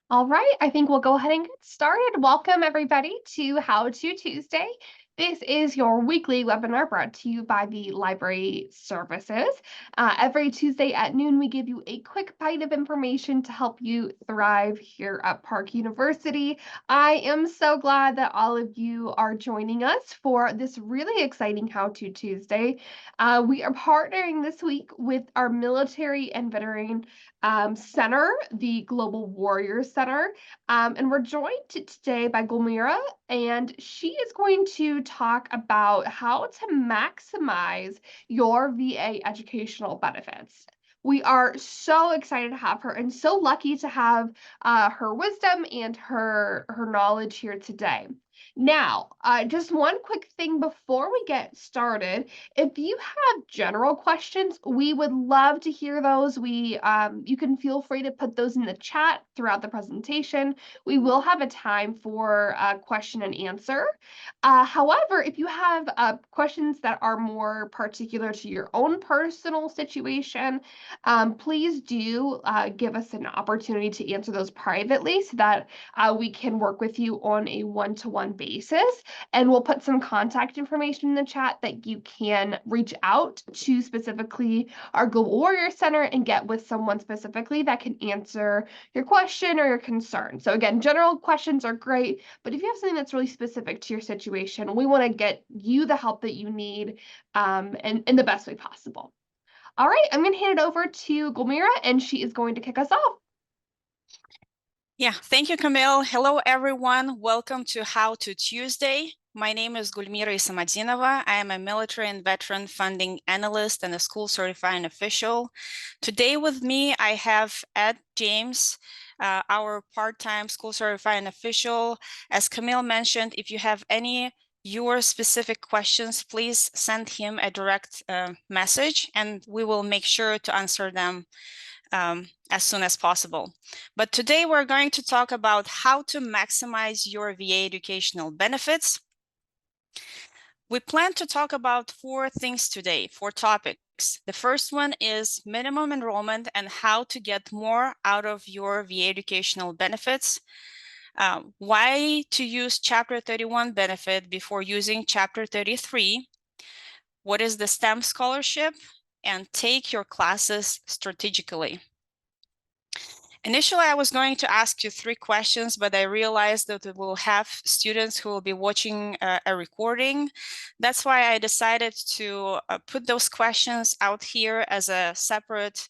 All right, I think we'll go ahead and get started. Welcome, everybody, to How to Tuesday. This is your weekly webinar brought to you by the Library Services. Every Tuesday at noon, we give you a quick bite of information to help you thrive here at Park University. I am so glad that all of you are joining us for this really exciting How to Tuesday. We are partnering this week with our Military and Veteran Center, the Global Warriors Center. And we're joined today by Gulmira, and she is going to talk about how to maximize your VA educational benefits. We are so excited to have her and so lucky to have her wisdom and her knowledge here today. Now, just one quick thing before we get started. If you have general questions, we would love to hear those. You can feel free to put those in the chat throughout the presentation. We will have a time for question and answer. However, if you have questions that are more particular to your own personal situation, please do give us an opportunity to answer those privately so that we can work with you on a one-to-one basis. And we'll put some contact information in the chat that you can reach out to specifically our Global Warrior Center and get with someone specifically that can answer your question or your concern. So again, general questions are great, but if you have something that's really specific to your situation, we want to get you the help that you need and in the best way possible. All right, I'm going to hand it over to Gulmira, and she is going to kick us off. Yeah, thank you, Camille. Hello, everyone. Welcome to How to Tuesday. My name is Gulmira Isamadinova. I am a military and veteran funding analyst and a school certifying official. Today with me, I have Ed James, our part-time school certifying official. As Camille mentioned, if you have any your specific questions, please send him a direct message and we will make sure to answer them as soon as possible. But today we're going to talk about how to maximize your VA educational benefits. We plan to talk about four things today, four topics. The first one is minimum enrollment and how to get more out of your VA educational benefits. Why to use Chapter 31 benefit before using Chapter 33. What is the STEM scholarship? And take your classes strategically. Initially, I was going to ask you three questions, but I realized that we will have students who will be watching a recording. That's why I decided to put those questions out here as a separate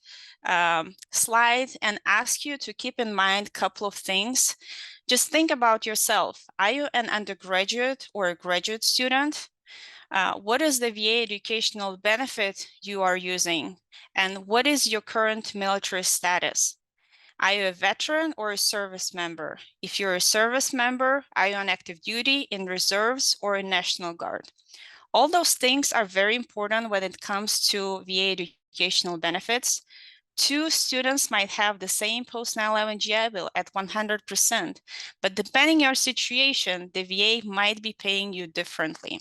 slide and ask you to keep in mind a couple of things. Just think about yourself. Are you an undergraduate or a graduate student? What is the VA educational benefit you are using? And what is your current military status? Are you a veteran or a service member? If you're a service member, are you on active duty, in reserves, or in National Guard? All those things are very important when it comes to VA educational benefits. Two students might have the same post 9/11 GI Bill at 100%, but depending on your situation, the VA might be paying you differently.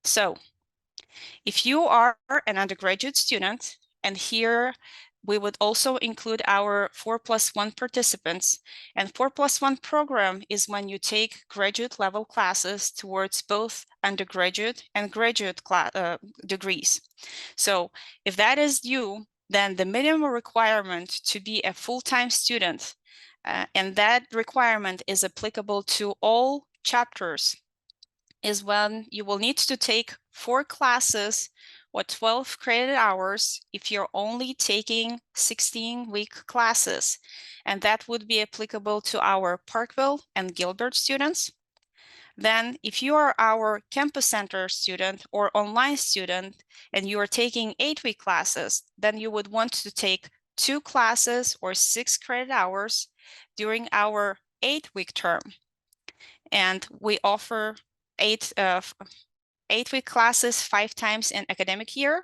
So if you are an undergraduate student, and here we would also include our 4+1 participants. And 4+1 program is when you take graduate level classes towards both undergraduate and graduate degrees. So if that is you, then the minimum requirement to be a full-time student, and that requirement is applicable to all chapters, is when you will need to take 4 classes or 12 credit hours if you're only taking 16-week classes. And that would be applicable to our Parkville and Gilbert students. Then if you are our campus center student or online student and you are taking 8-week classes, then you would want to take 2 classes or 6 credit hours during our 8-week term. And we offer 8-week classes 5 times in academic year.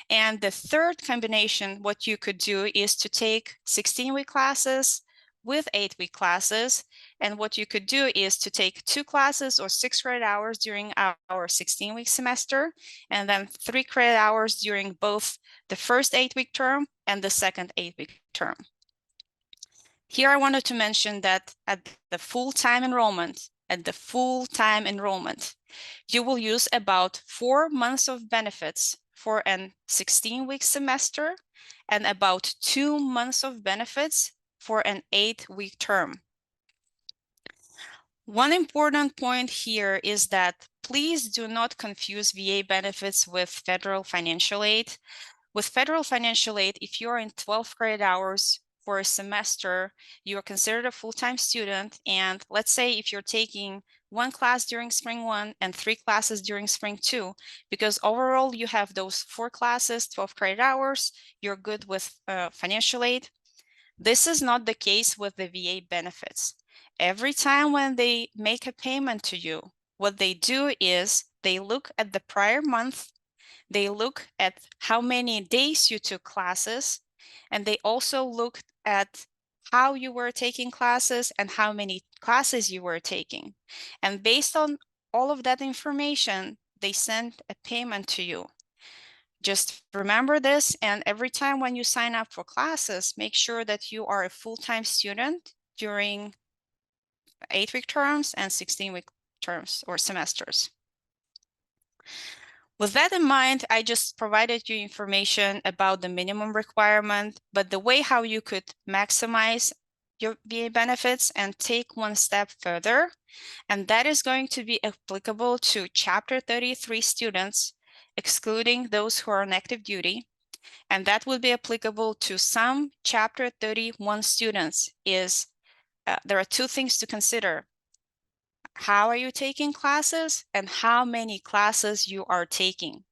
And the third combination, what you could do is to take 16-week classes with 8-week classes. And what you could do is to take 2 classes or 6 credit hours during our 16-week semester, and then 3 credit hours during both the first 8-week term and the second 8-week term. Here I wanted to mention that at the full-time enrollment, you will use about 4 months of benefits for an 16-week semester and about 2 months of benefits for an 8-week term. One important point here is that please do not confuse VA benefits with federal financial aid. With federal financial aid, if you're in 12 credit hours for a semester, you are considered a full-time student. And let's say if you're taking 1 class during spring 1 and 3 classes during spring 2, because overall you have those 4 classes, 12 credit hours, you're good with financial aid. This is not the case with the VA benefits. Every time when they make a payment to you, what they do is they look at the prior month, they look at how many days you took classes, and they also look at how you were taking classes and how many classes you were taking. And based on all of that information, they send a payment to you. Just remember this, and every time when you sign up for classes, make sure that you are a full-time student during 8-week terms and 16-week terms or semesters. With that in mind, I just provided you information about the minimum requirement, but the way how you could maximize your VA benefits and take one step further, and that is going to be applicable to Chapter 33 students, excluding those who are on active duty, and that will be applicable to some Chapter 31 students. There are 2 things to consider. How are you taking classes and how many classes you are taking?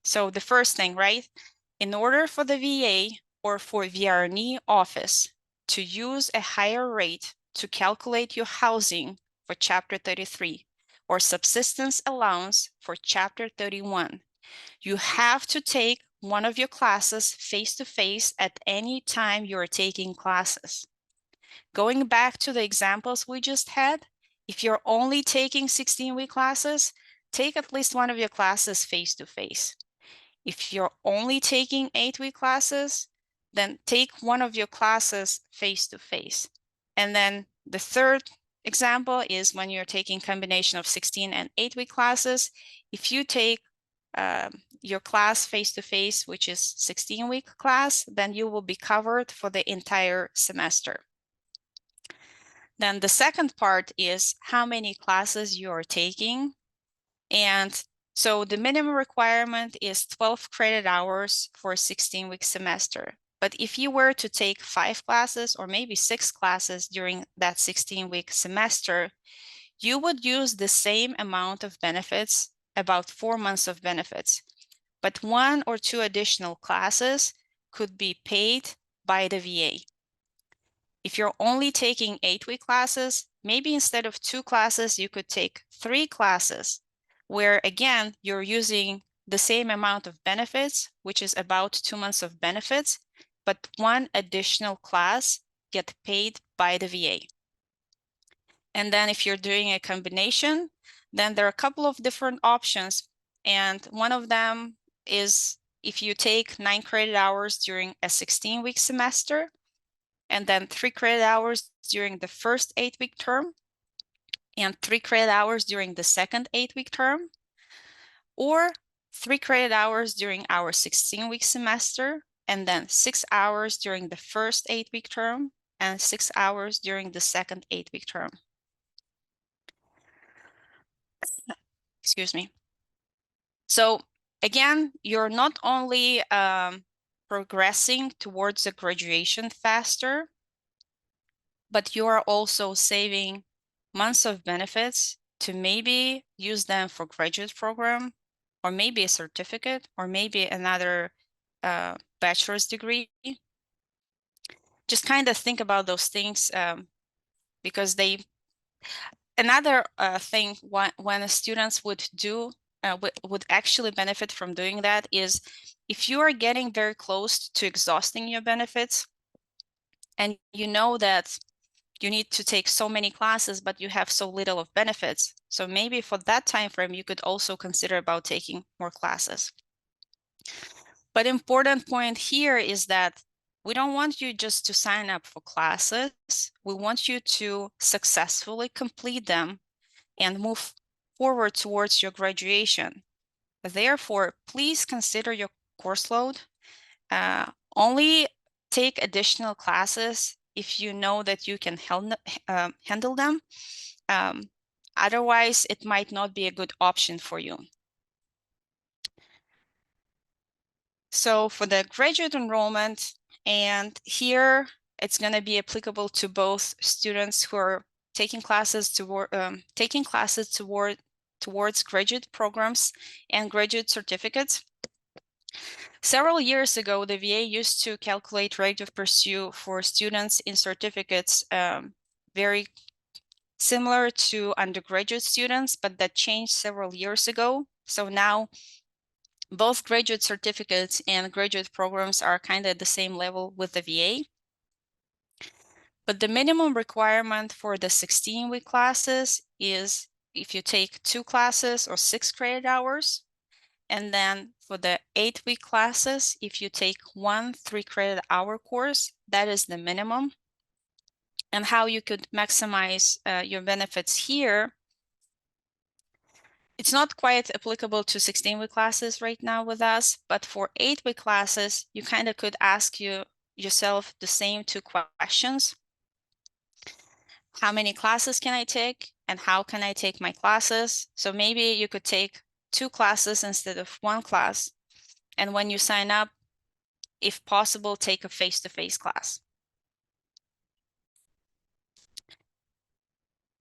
So the first thing, right? In order for the VA or for VRNE office to use a higher rate to calculate your housing for Chapter 33 or subsistence allowance for Chapter 31, you have to take one of your classes face-to-face at any time you're taking classes. Going back to the examples we just had, if you're only taking 16-week classes, take at least one of your classes face-to-face. If you're only taking 8-week classes, then take one of your classes face-to-face. And then the third example is when you're taking combination of 16 and 8-week classes. If you take your class face-to-face, which is 16-week class, then you will be covered for the entire semester. Then the second part is how many classes you are taking. And so the minimum requirement is 12 credit hours for a 16-week semester. But if you were to take 5 classes or maybe 6 classes during that 16-week semester, you would use the same amount of benefits, about 4 months of benefits. But 1 or 2 additional classes could be paid by the VA. If you're only taking 8-week classes, maybe instead of 2 classes, you could take 3 classes, where again, you're using the same amount of benefits, which is about 2 months of benefits, but 1 additional class get paid by the VA. And then if you're doing a combination, then there are a couple of different options. And one of them is if you take 9 credit hours during a 16-week semester, and then 3 credit hours during the first 8-week term, and 3 credit hours during the second 8-week term, or 3 credit hours during our 16-week semester, and then 6 hours during the first 8-week term, and 6 hours during the second 8-week term. Excuse me. So again, you're not only progressing towards a graduation faster, but you are also saving months of benefits to maybe use them for graduate program, or maybe a certificate, or maybe another bachelor's degree. Just kind of think about those things because another thing when students would do, would actually benefit from doing that is if you are getting very close to exhausting your benefits and you know that you need to take so many classes, but you have so little of benefits. So maybe for that time frame, you could also consider about taking more classes. But important point here is that we don't want you just to sign up for classes. We want you to successfully complete them and move forward towards your graduation. Therefore, please consider your course load. Only take additional classes if you know that you can handle them. Otherwise, it might not be a good option for you. So for the graduate enrollment, and here it's going to be applicable to both students who are taking classes towards graduate programs and graduate certificates. Several years ago, the VA used to calculate rate of pursuit for students in certificates very similar to undergraduate students, but that changed several years ago. So now both graduate certificates and graduate programs are kind of at the same level with the VA. But the minimum requirement for the 16-week classes is if you take 2 classes or 6 credit hours. And then for the 8-week classes, if you take 1 3-credit-hour course, that is the minimum. And how you could maximize your benefits here, it's not quite applicable to 16-week classes right now with us, but for 8-week classes, you kind of could ask yourself the same 2 questions. How many classes can I take, and how can I take my classes? So maybe you could take 2 classes instead of 1 class. And when you sign up, if possible, take a face-to-face class.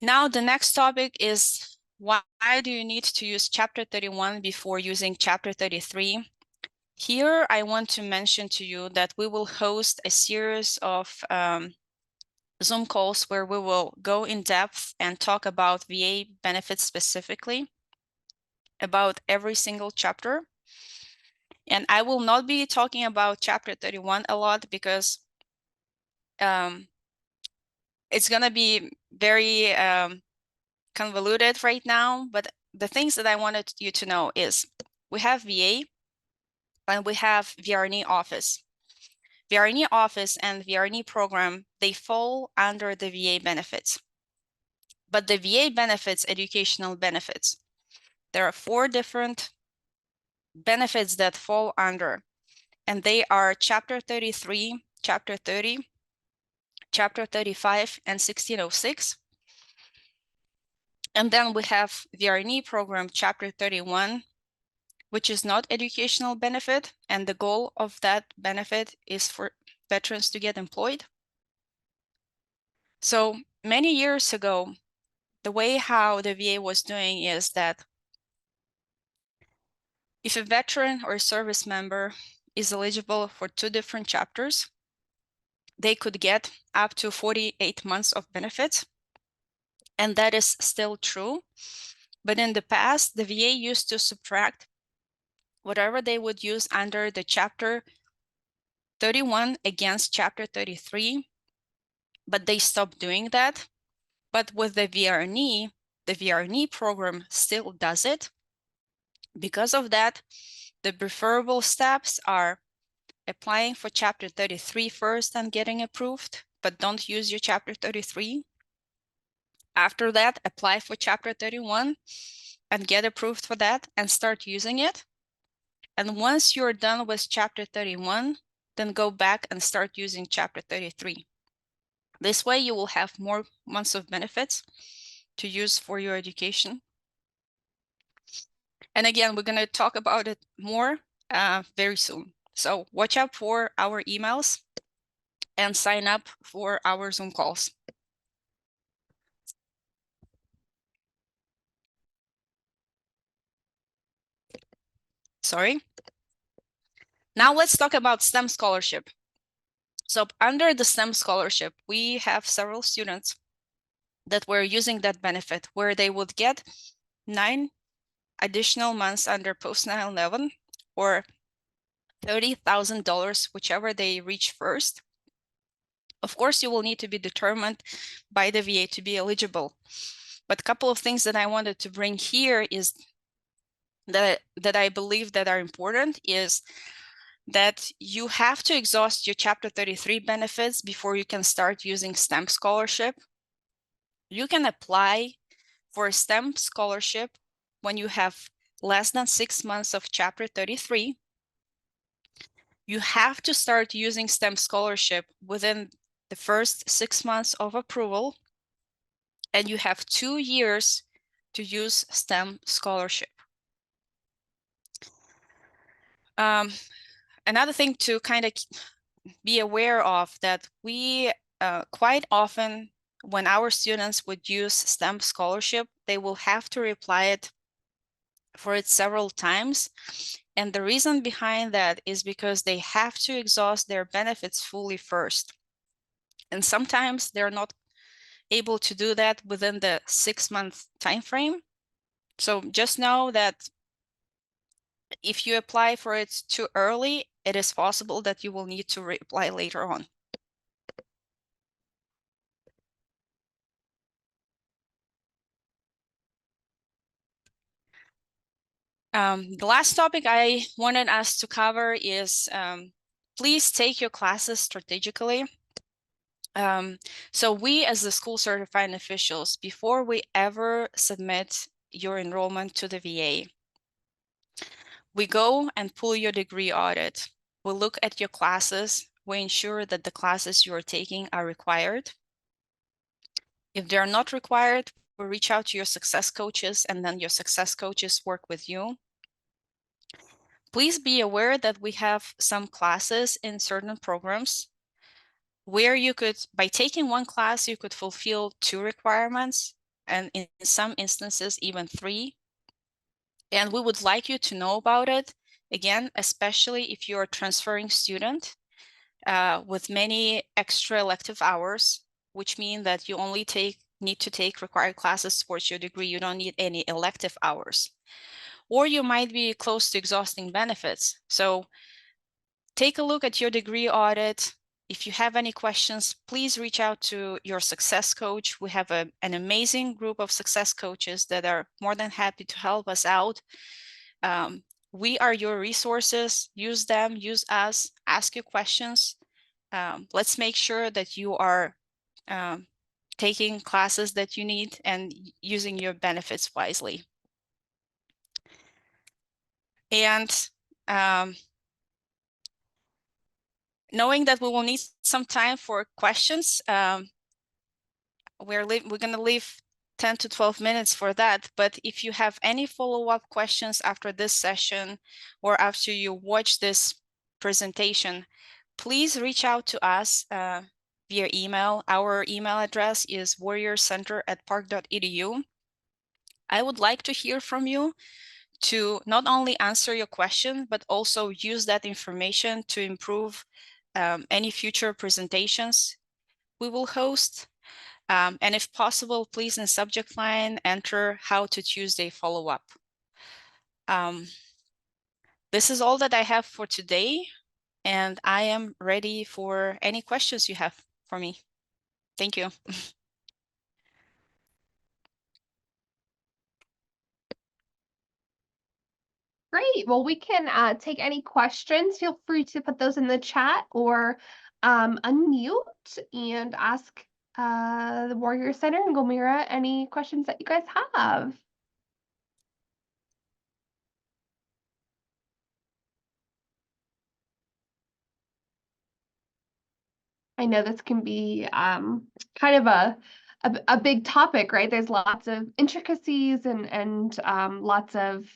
Now, the next topic is why do you need to use Chapter 31 before using Chapter 33? Here, I want to mention to you that we will host a series of Zoom calls where we will go in depth and talk about VA benefits specifically, about every single chapter. And I will not be talking about Chapter 31 a lot because it's going to be very convoluted right now, but the things that I wanted you to know is we have VA and we have VRNE office. VRNE office and VRNE program, they fall under the VA benefits. But the VA benefits, educational benefits, there are 4 different benefits that fall under, and they are Chapter 33, Chapter 30, Chapter 35, and 1606. And then we have VRNE program, Chapter 31, which is not educational benefit, and the goal of that benefit is for veterans to get employed. So many years ago, the way how the VA was doing is that if a veteran or a service member is eligible for 2 different chapters, they could get up to 48 months of benefits. And that is still true. But in the past, the VA used to subtract whatever they would use under the Chapter 31 against Chapter 33, but they stopped doing that. But with the VRNE program still does it. Because of that, the preferable steps are applying for Chapter 33 first and getting approved, but don't use your Chapter 33. After that, apply for Chapter 31 and get approved for that and start using it. And once you're done with Chapter 31, then go back and start using Chapter 33. This way you will have more months of benefits to use for your education. And again, we're going to talk about it more very soon. So watch out for our emails and sign up for our Zoom calls. Sorry. Now let's talk about STEM scholarship. So under the STEM scholarship, we have several students that were using that benefit where they would get 9 additional months under post 9/11 or $30,000, whichever they reach first. Of course, you will need to be determined by the VA to be eligible. But a couple of things that I wanted to bring here is that I believe that are important is that you have to exhaust your Chapter 33 benefits before you can start using STEM scholarship. You can apply for a STEM scholarship when you have less than 6 months of Chapter 33. You have to start using STEM scholarship within the first 6 months of approval, and you have 2 years to use STEM scholarship. Another thing to kind of be aware of, that we quite often, when our students would use STEM scholarship, they will have to reapply for it several times. And the reason behind that is because they have to exhaust their benefits fully first. And sometimes they're not able to do that within the 6-month time frame. So just know that if you apply for it too early, it is possible that you will need to reapply later on. The last topic I wanted us to cover is please take your classes strategically. So we, as the school certifying officials, before we ever submit your enrollment to the VA, we go and pull your degree audit. We look at your classes. We ensure that the classes you are taking are required. If they're not required, we reach out to your success coaches, and then your success coaches work with you. Please be aware that we have some classes in certain programs where you could, by taking one class, you could fulfill 2 requirements, and in some instances, even 3. And we would like you to know about it, again, especially if you're a transferring student with many extra elective hours, which mean that you only need to take required classes towards your degree. You don't need any elective hours. Or you might be close to exhausting benefits. So take a look at your degree audit. If you have any questions, please reach out to your success coach. We have an amazing group of success coaches that are more than happy to help us out. We are your resources. Use them, use us, ask your questions. Let's make sure that you are taking classes that you need and using your benefits wisely. And knowing that we will need some time for questions, we're going to leave 10 to 12 minutes for that. But if you have any follow-up questions after this session or after you watch this presentation, please reach out to us via email. Our email address is warriorcenter@park.edu. I would like to hear from you to not only answer your question, but also use that information to improve any future presentations we will host. And if possible, please in the subject line, enter "How to Tuesday follow-up." This is all that I have for today, and I am ready for any questions you have for me. Thank you. Great. Well, we can take any questions. Feel free to put those in the chat or unmute and ask the Warrior Center and Gulmira any questions that you guys have. I know this can be kind of a big topic, right? There's lots of intricacies and lots of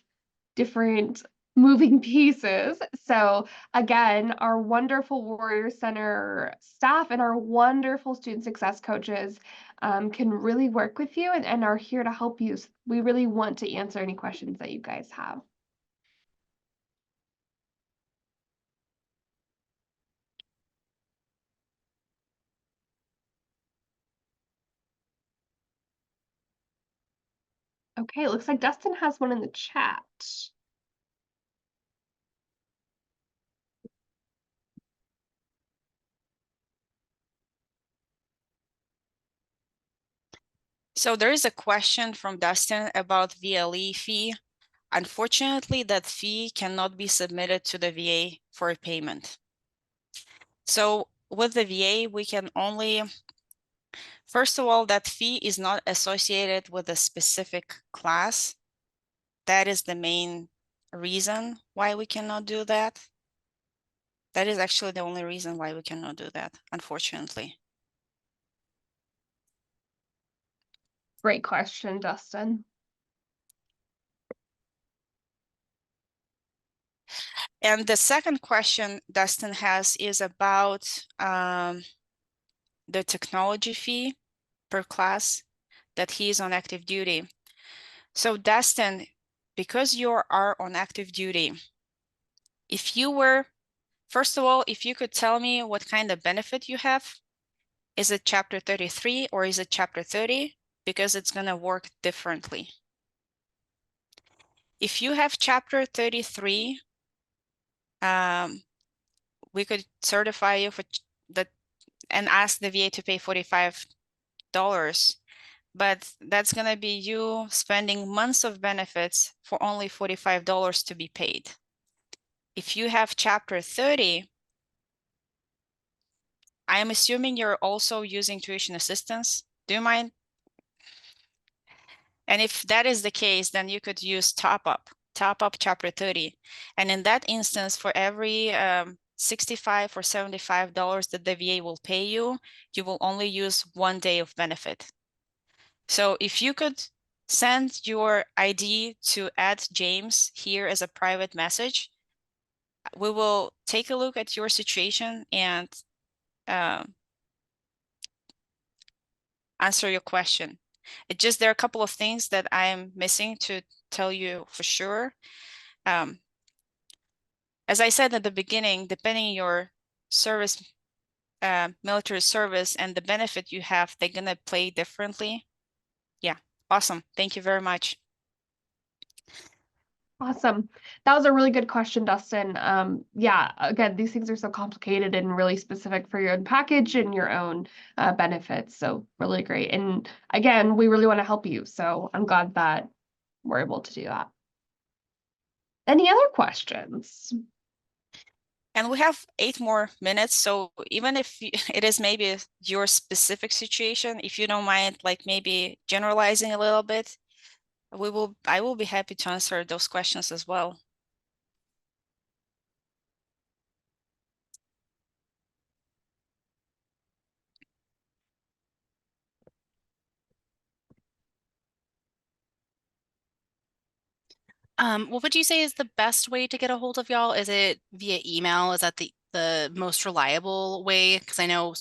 different moving pieces. So again, our wonderful Warrior Center staff and our wonderful student success coaches can really work with you and are here to help you. We really want to answer any questions that you guys have. Okay, it looks like Dustin has one in the chat. So there is a question from Dustin about VLE fee. unfortunately, that fee cannot be submitted to the VA for a payment. So with the VA, we can only, first of all, that fee is not associated with a specific class. That is the main reason why we cannot do that. That is actually the only reason why we cannot do that, unfortunately. Great question, Dustin. And the second question Dustin has is about the technology fee per class that he is on active duty. So Dustin, because you are on active duty, if you were, first of all, if you could tell me what kind of benefit you have, is it chapter 33 or is it chapter 30? Because it's going to work differently. If you have chapter 33, we could certify you for that and ask the VA to pay $45, but that's going to be you spending months of benefits for only $45 to be paid. If you have chapter 30, I am assuming you're also using tuition assistance. Do you mind? And if that is the case, then you could use top up chapter 30. And in that instance, for every $65 or $75 that the VA will pay you, you will only use 1 day of benefit. So if you could send your ID to @James here as a private message, we will take a look at your situation and answer your question. It just, there are a couple of things that I'm missing to tell you for sure. As I said at the beginning, depending on your service, military service and the benefit you have, they're gonna play differently. Yeah, awesome. Thank you very much. Awesome. That was a really good question, Dustin. Yeah, again, these things are so complicated and really specific for your own package and your own benefits. So really great. And again, we really want to help you. So I'm glad that we're able to do that. Any other questions? And we have 8 more minutes. So even if it is maybe your specific situation, if you don't mind, like maybe generalizing a little bit, I will be happy to answer those questions as well. What would you say is the best way to get a hold of y'all? Is it via email? Is that the most reliable way? Because I know,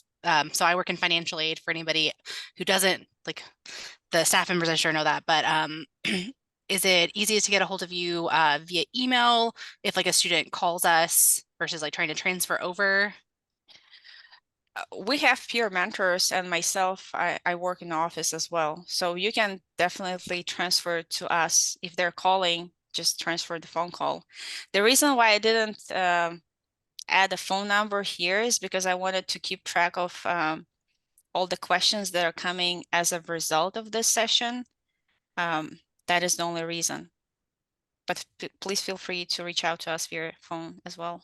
so I work in financial aid for anybody who doesn't, like the staff members, I sure know that, but is it easiest to get a hold of you via email if like a student calls us versus like trying to transfer over? We have peer mentors, and myself, I work in the office as well. So you can definitely transfer to us. If they're calling, just transfer the phone call. The reason why I didn't add a phone number here is because I wanted to keep track of all the questions that are coming as a result of this session. That is the only reason. But please feel free to reach out to us via phone as well.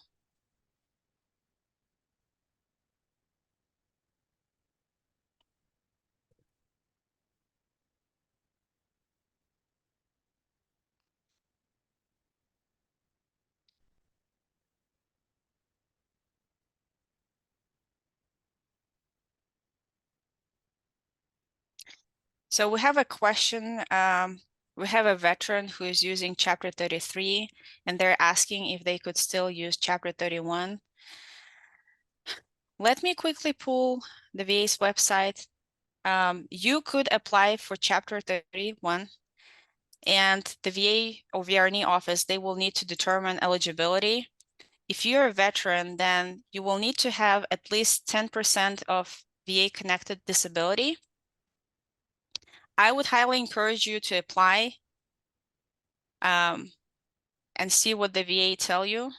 So we have a question. We have a veteran who is using chapter 33, and they're asking if they could still use chapter 31. Let me quickly pull the VA's website. You could apply for chapter 31, and the VA or VRNE office, they will need to determine eligibility. If you're a veteran, then you will need to have at least 10% of VA-connected disability. I would highly encourage you to apply and see what the VA tell you.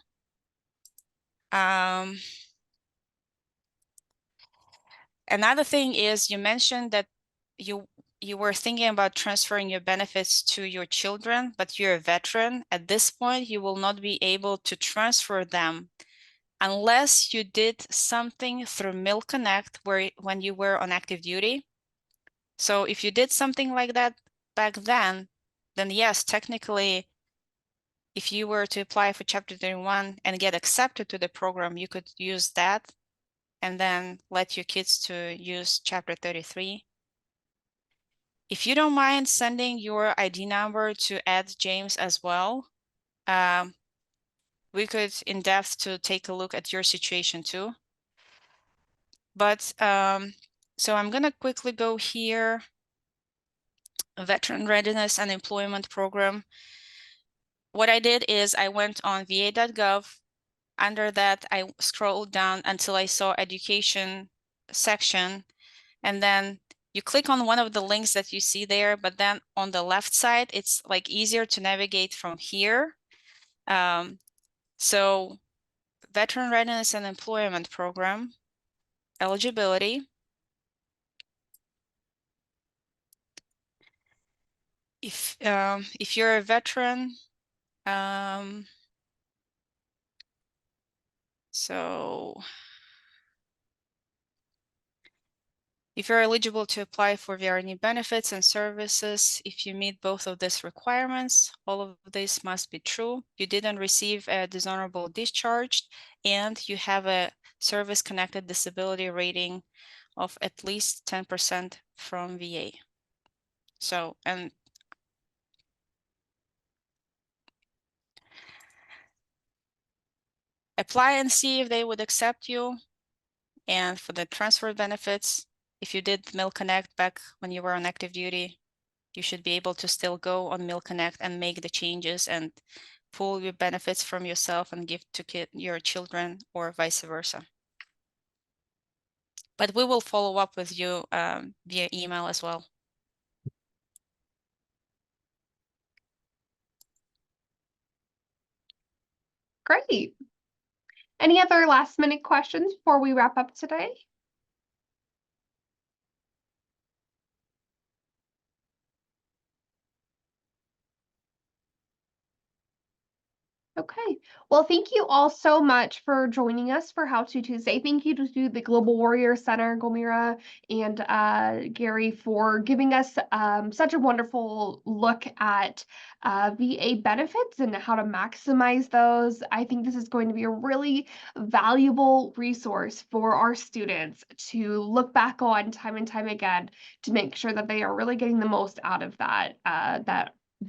Another thing is, you mentioned that you were thinking about transferring your benefits to your children, but you're a veteran, at this point, you will not be able to transfer them unless you did something through Mill Connect when you were on active duty. So if you did something like that back then yes, technically, if you were to apply for Chapter 31 and get accepted to the program, you could use that and then let your kids to use Chapter 33. If you don't mind sending your ID number to Ed James as well, we could in depth to take a look at your situation too. But so I'm gonna quickly go here, Veteran Readiness and Employment Program. What I did is I went on va.gov. Under that, I scrolled down until I saw education section, and then you click on one of the links that you see there, but then on the left side, it's like easier to navigate from here. So Veteran Readiness and Employment Program, eligibility. If you're a veteran, so if you're eligible to apply for VRNE benefits and services, if you meet both of these requirements, all of this must be true. You didn't receive a dishonorable discharge, and you have a service-connected disability rating of at least 10% from VA. So, and apply and see if they would accept you. And for the transfer benefits, if you did Mill Connect back when you were on active duty, you should be able to still go on Mill Connect and make the changes and pull your benefits from yourself and give to your children or vice versa. But we will follow up with you via email as well. Great. Any other last minute questions before we wrap up today? Okay, well, thank you all so much for joining us for How To Tuesday. Thank you to the Global Warrior Center, Gulmira and Gary, for giving us such a wonderful look at VA benefits and how to maximize those. I think this is going to be a really valuable resource for our students to look back on time and time again to make sure that they are really getting the most out of that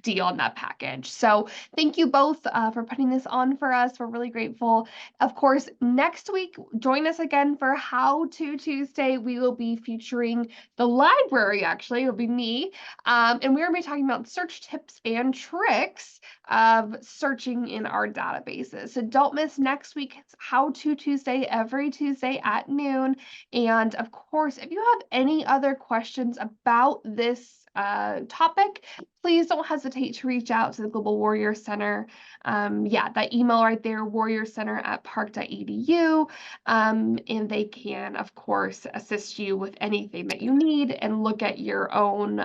deal on that package. So thank you both for putting this on for us. We're really grateful. Of course, next week, join us again for How To Tuesday. We will be featuring the library, actually. It'll be me. And we're going to be talking about search tips and tricks of searching in our databases. So don't miss next week's How To Tuesday, every Tuesday at noon. And of course, if you have any other questions about this topic, please don't hesitate to reach out to the Global Warrior Center. That email right there, warriorcenter@park.edu. And they can, of course, assist you with anything that you need and look at your own,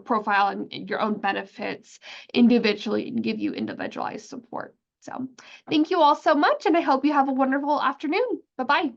profile and your own benefits individually and give you individualized support. So thank you all so much, and I hope you have a wonderful afternoon. Bye-bye.